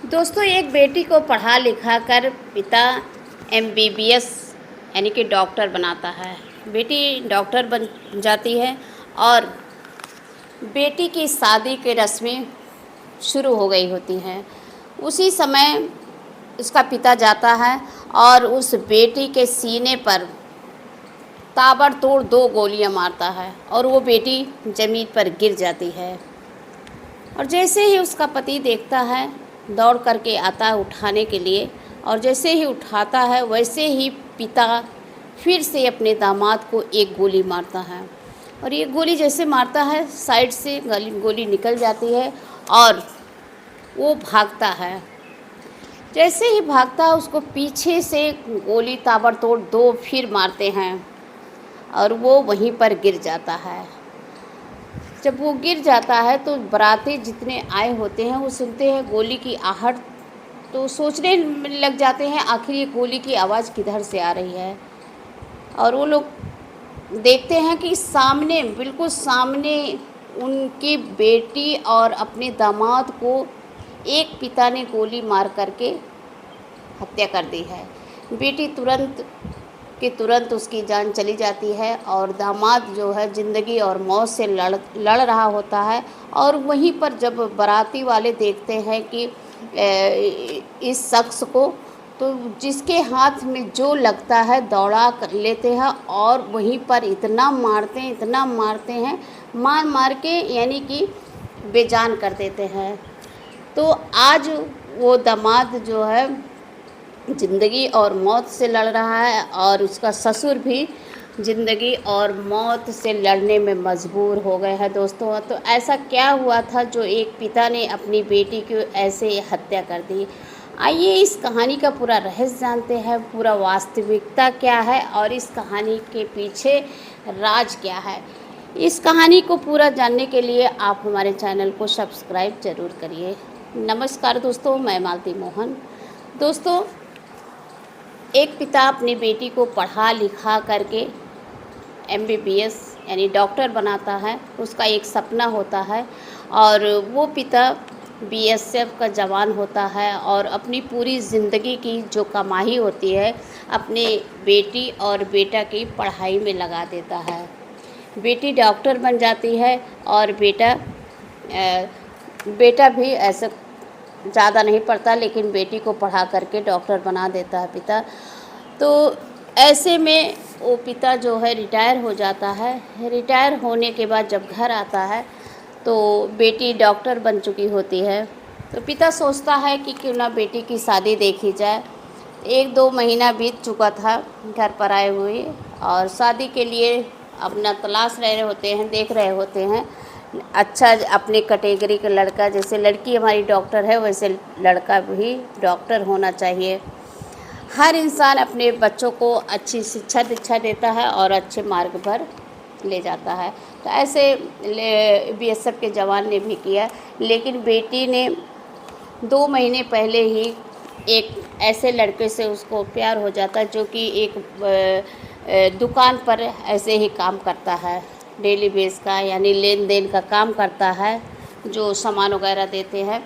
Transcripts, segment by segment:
दोस्तों, एक बेटी को पढ़ा लिखा कर पिता एमबीबीएस यानी कि डॉक्टर बनाता है। बेटी डॉक्टर बन जाती है और बेटी की शादी की रस्में शुरू हो गई होती हैं। उसी समय उसका पिता जाता है और उस बेटी के सीने पर ताबड़तोड़ 2 गोलियां मारता है और वो बेटी ज़मीन पर गिर जाती है। और जैसे ही उसका पति देखता है, दौड़ करके आता है उठाने के लिए, और जैसे ही उठाता है वैसे ही पिता फिर से अपने दामाद को एक गोली मारता है। और ये गोली जैसे मारता है, साइड से गोली निकल जाती है और वो भागता है। जैसे ही भागता है उसको पीछे से गोली ताबड़तोड़ 2 फिर मारते हैं और वो वहीं पर गिर जाता है। जब वो गिर जाता है तो बाराती जितने आए होते हैं वो सुनते हैं गोली की आहट, तो सोचने लग जाते हैं आखिर ये गोली की आवाज़ किधर से आ रही है। और वो लोग देखते हैं कि सामने, बिल्कुल सामने उनकी बेटी और अपने दामाद को एक पिता ने गोली मार करके हत्या कर दी है। बेटी तुरंत उसकी जान चली जाती है और दामाद जो है ज़िंदगी और मौत से लड़ रहा होता है। और वहीं पर जब बाराती वाले देखते हैं कि इस शख्स को, तो जिसके हाथ में जो लगता है दौड़ा कर लेते हैं और वहीं पर इतना मारते हैं, मार के यानी कि बेजान कर देते हैं। तो आज वो दामाद जो है ज़िंदगी और मौत से लड़ रहा है और उसका ससुर भी ज़िंदगी और मौत से लड़ने में मजबूर हो गए हैं। दोस्तों, तो ऐसा क्या हुआ था जो एक पिता ने अपनी बेटी की ऐसे हत्या कर दी? आइए इस कहानी का पूरा रहस्य जानते हैं, पूरा वास्तविकता क्या है और इस कहानी के पीछे राज क्या है। इस कहानी को पूरा जानने के लिए आप हमारे चैनल को सब्सक्राइब ज़रूर करिए। नमस्कार दोस्तों, मैं मालती मोहन। दोस्तों, एक पिता अपनी बेटी को पढ़ा लिखा करके एमबीबीएस यानी डॉक्टर बनाता है। उसका एक सपना होता है और वो पिता बीएसएफ का जवान होता है और अपनी पूरी ज़िंदगी की जो कमाई होती है अपने बेटी और बेटा की पढ़ाई में लगा देता है। बेटी डॉक्टर बन जाती है और बेटा भी ऐसा ज़्यादा नहीं पढ़ता, लेकिन बेटी को पढ़ा करके डॉक्टर बना देता है पिता। तो ऐसे में वो पिता जो है रिटायर हो जाता है। रिटायर होने के बाद जब घर आता है तो बेटी डॉक्टर बन चुकी होती है। तो पिता सोचता है कि क्यों ना बेटी की शादी देखी जाए। 1-2 महीना बीत चुका था घर पर आए हुए और शादी के लिए अपना तलाश रहे होते हैं, देख रहे होते हैं अच्छा अपने कैटेगरी का लड़का। जैसे लड़की हमारी डॉक्टर है वैसे लड़का भी डॉक्टर होना चाहिए। हर इंसान अपने बच्चों को अच्छी शिक्षा दीक्षा देता है और अच्छे मार्ग पर ले जाता है। तो ऐसे बीएसएफ के जवान ने भी किया, लेकिन बेटी ने 2 महीने पहले ही एक ऐसे लड़के से उसको प्यार हो जाता है जो कि एक दुकान पर ऐसे ही काम करता है, डेली बेस का यानी लेन देन का काम करता है, जो सामान वगैरह देते हैं।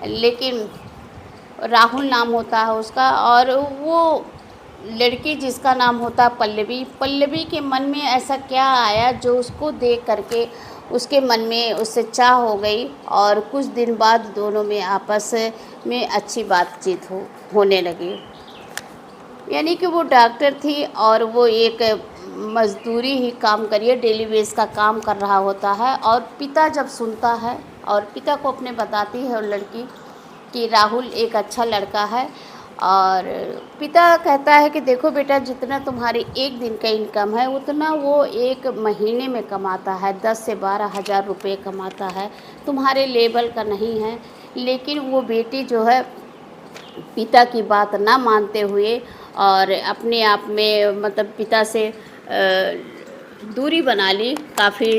लेकिन राहुल नाम होता है उसका और वो लड़की जिसका नाम होता है पल्लवी के मन में ऐसा क्या आया जो उसको देख करके उसके मन में उससे चाह हो गई और कुछ दिन बाद दोनों में आपस में अच्छी बातचीत होने लगी। यानी कि वो डॉक्टर थी और वो एक मज़दूरी ही काम करिए, डेली बेस का काम कर रहा होता है। और पिता जब सुनता है और पिता को अपने बताती है और लड़की कि राहुल एक अच्छा लड़का है, और पिता कहता है कि देखो बेटा, जितना तुम्हारी एक दिन का इनकम है उतना वो एक महीने में कमाता है, 10 से 12 हज़ार रुपये कमाता है, तुम्हारे लेवल का नहीं है। लेकिन वो बेटी जो है पिता की बात ना मानते हुए और अपने आप में मतलब पिता से दूरी बना ली, काफ़ी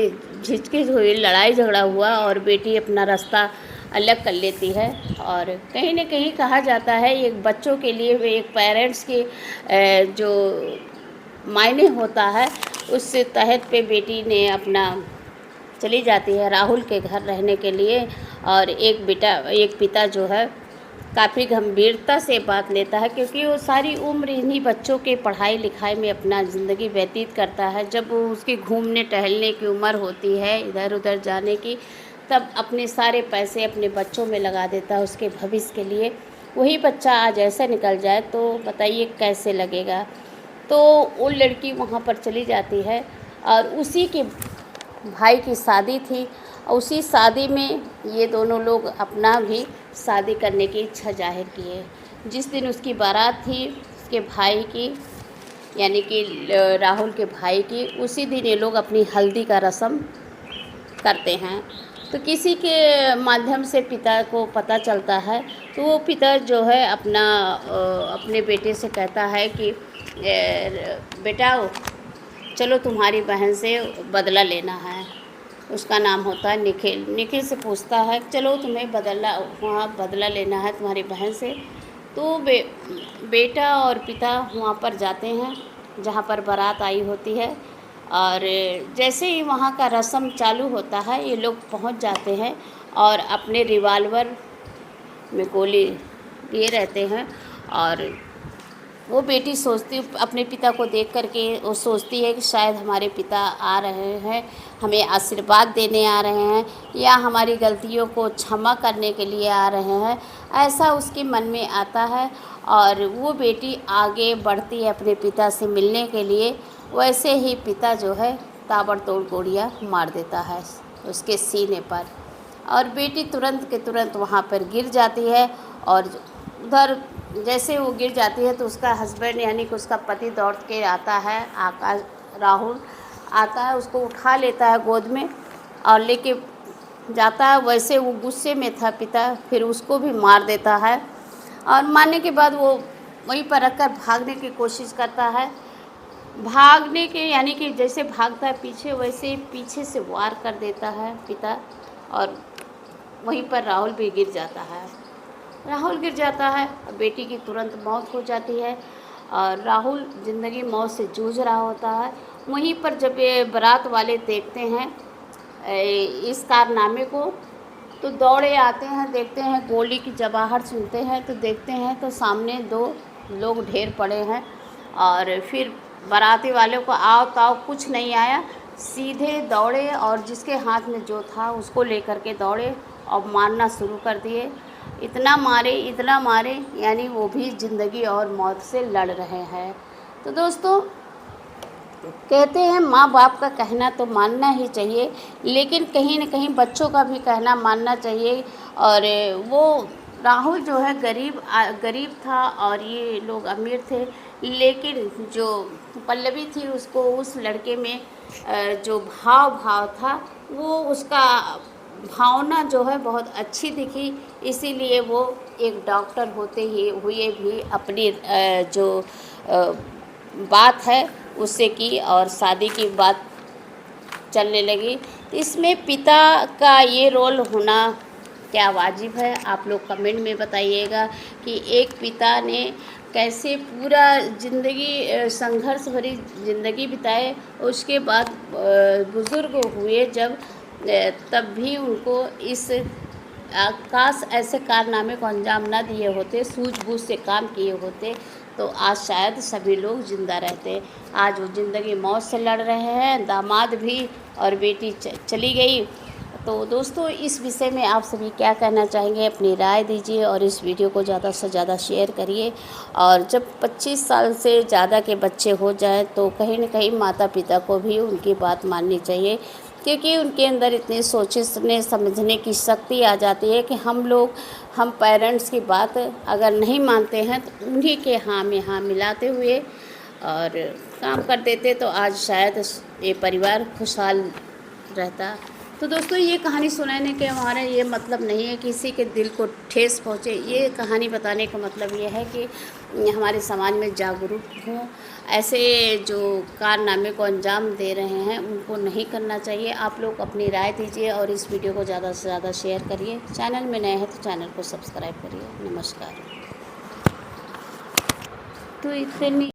झिझकी हुई, लड़ाई झगड़ा हुआ और बेटी अपना रास्ता अलग कर लेती है। और कहीं न कहीं कहा जाता है एक बच्चों के लिए एक पेरेंट्स की जो मायने होता है उस तहत पे बेटी ने अपना चली जाती है राहुल के घर रहने के लिए। और एक पिता जो है काफ़ी गंभीरता से बात लेता है, क्योंकि वो सारी उम्र इन्हीं बच्चों के पढ़ाई लिखाई में अपना ज़िंदगी व्यतीत करता है। जब वो उसकी घूमने टहलने की उम्र होती है, इधर उधर जाने की, तब अपने सारे पैसे अपने बच्चों में लगा देता है उसके भविष्य के लिए। वही बच्चा आज ऐसे निकल जाए तो बताइए कैसे लगेगा। तो वो लड़की वहाँ पर चली जाती है और उसी के भाई की शादी थी। उसी शादी में ये दोनों लोग अपना भी शादी करने की इच्छा जाहिर किए। जिस दिन उसकी बारात थी उसके भाई की, यानी कि राहुल के भाई की, उसी दिन ये लोग अपनी हल्दी का रस्म करते हैं। तो किसी के माध्यम से पिता को पता चलता है, तो वो पिता जो है अपने बेटे से कहता है कि बेटा चलो तुम्हारी बहन से बदला लेना है। उसका नाम होता है निखिल। निखिल से पूछता है चलो तुम्हें बदला लेना है तुम्हारी बहन से। तो बेटा और पिता वहाँ पर जाते हैं जहाँ पर बारात आई होती है, और जैसे ही वहाँ का रस्म चालू होता है ये लोग पहुँच जाते हैं और अपने रिवाल्वर में गोली लिए रहते हैं। और वो बेटी सोचती, अपने पिता को देख कर के वो सोचती है कि शायद हमारे पिता आ रहे हैं, हमें आशीर्वाद देने आ रहे हैं, या हमारी गलतियों को क्षमा करने के लिए आ रहे हैं, ऐसा उसके मन में आता है। और वो बेटी आगे बढ़ती है अपने पिता से मिलने के लिए। वैसे ही पिता जो है ताबड़तोड़ गोलियां मार देता है उसके सीने पर, और बेटी तुरंत के तुरंत वहाँ पर गिर जाती है। और उधर जैसे वो गिर जाती है तो उसका हस्बैंड यानी कि उसका पति दौड़ के आता है, राहुल आता है, उसको उठा लेता है गोद में और लेके जाता है। वैसे वो गुस्से में था पिता, फिर उसको भी मार देता है, और मारने के बाद वो वहीं पर रखकर भागने की कोशिश करता है। भागने के यानी कि जैसे भागता है पीछे, वैसे पीछे से वार कर देता है पिता, और वहीं पर राहुल भी गिर जाता है। राहुल गिर जाता है, बेटी की तुरंत मौत हो जाती है, और राहुल ज़िंदगी मौत से जूझ रहा होता है। वहीं पर जब ये बारात वाले देखते हैं इस कारनामे को, तो दौड़े आते हैं, देखते हैं गोली की जबाहट सुनते हैं, तो देखते हैं तो सामने 2 लोग ढेर पड़े हैं। और फिर बाराती वालों को आओ ताओ कुछ नहीं आया, सीधे दौड़े और जिसके हाथ में जो था उसको लेकर के दौड़े और मारना शुरू कर दिए। इतना मारे यानी वो भी ज़िंदगी और मौत से लड़ रहे हैं। तो दोस्तों कहते हैं माँ बाप का कहना तो मानना ही चाहिए, लेकिन कहीं न कहीं बच्चों का भी कहना मानना चाहिए। और वो राहुल जो है गरीब था और ये लोग अमीर थे, लेकिन जो पल्लवी थी उसको उस लड़के में जो भाव था, वो उसका भावना जो है बहुत अच्छी दिखी। इसीलिए वो एक डॉक्टर होते हुए भी अपनी जो बात है उससे की और शादी की बात चलने लगी। इसमें पिता का ये रोल होना क्या वाजिब है? आप लोग कमेंट में बताइएगा कि एक पिता ने कैसे पूरा ज़िंदगी संघर्ष भरी ज़िंदगी बिताए, उसके बाद बुज़ुर्ग हुए जब, तब भी उनको इस काश ऐसे कारनामे को अंजाम न दिए होते, सूझबूझ से काम किए होते, तो आज शायद सभी लोग ज़िंदा रहते। आज वो ज़िंदगी मौत से लड़ रहे हैं, दामाद भी और बेटी चली गई। तो दोस्तों इस विषय में आप सभी क्या कहना चाहेंगे? अपनी राय दीजिए और इस वीडियो को ज़्यादा से ज़्यादा शेयर करिए। और जब 25 साल से ज़्यादा के बच्चे हो जाएं तो कहीं न कहीं माता पिता को भी उनकी बात माननी चाहिए, क्योंकि उनके अंदर इतनी सोचने समझने की शक्ति आ जाती है कि हम पेरेंट्स की बात अगर नहीं मानते हैं तो उन्हीं के हाँ में हाँ मिलाते हुए और काम कर देते, तो आज शायद ये परिवार खुशहाल रहता। तो दोस्तों ये कहानी सुनाने के हमारा ये मतलब नहीं है किसी के दिल को ठेस पहुँचे। ये कहानी बताने का मतलब ये है कि हमारे समाज में जागरूक हों, ऐसे जो कारनामे को अंजाम दे रहे हैं उनको नहीं करना चाहिए। आप लोग अपनी राय दीजिए और इस वीडियो को ज़्यादा से ज़्यादा शेयर करिए। चैनल में नए हैं तो चैनल को सब्सक्राइब करिए। नमस्कार। तो इतनी